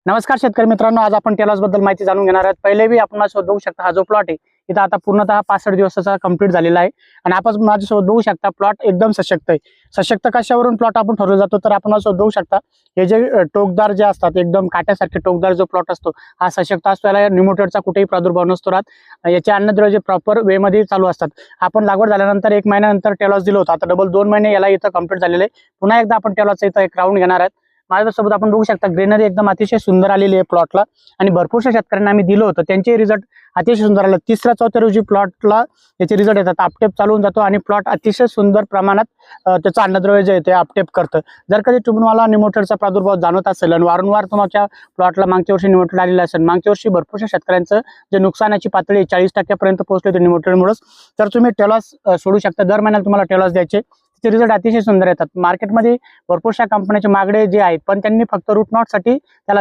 नमस्कार शेतकरी मित्रांनो, आज आपण टेलॉस बद्दल माहिती जाणून घेणार आहोत। पहिले बी आपण माझ्यासोबत बघू शकता, हा जो प्लॉट आहे इथं आता पूर्णतः 65 दिवसाचा कंप्लीट झालेला आहे आणि आपण माझ्यासोबत बघू शकता प्लॉट एकदम सशक्त आहे। सशक्त कशावरून प्लॉट आपण ठरवला जातो तर आपण माझ्यासोबत बघू शकता, हे जे टोकदार जे असतात एकदम काट्यासारखे टोकदार जो प्लॉट असतो हा सशक्त असतो। याला निमोटेडचा कुठेही प्रादुर्भाव नसतो राहत। याचे अन्नद्रव्य जे प्रॉपर वे मध्ये चालू असतात। आपण लागवड झाल्यानंतर 1 महिन्यानंतर टेलॉस दिलं होतं, आता डबल 2 महिने याला इथं कंप्लीट झालेले आहे। पुन्हा एकदा आपण टेलॉसचा इथं एक राऊंड घेणार आहोत। माझ्यासोबत आपण बघू शकता ग्रीनरी एकदम अतिशय सुंदर आलेली आहे प्लॉटला आणि भरपूरशा शेतकऱ्यांना आम्ही दिलं होतं, त्यांचे रिझल्ट अतिशय सुंदर आले। 3ऱ्या 4थ्या रोजी प्लॉटला याचे रिझल्ट येतात, अपटेप चालून जातो आणि प्लॉट अतिशय सुंदर प्रमाणात त्याचं अन्नद्रव्य जे आहे ते अपटेप करतं। जर कधी तुम्हाला निमोटेडचा प्रादुर्भाव जाणवत असेल आणि वारंवार तुमच्या प्लॉटला मागच्या वर्षी निमोटेड आलेला असेल, मागच्या वर्षी भरपूरशा शेतकऱ्यांचं जे नुकसानाची पातळी 40% पर्यंत पोहोचली होती निमोटेडमुळेच, तर तुम्ही टेलॉस सोडू शकता। दर महिन्याला तुम्हाला टेलॉस द्यायचे, ते रिझल्ट अतिशय सुंदर येतात। मार्केटमध्ये भरपूरशा कंपन्याचे मागणे जे आहेत, पण त्यांनी फक्त रूट नॉट साठी त्याला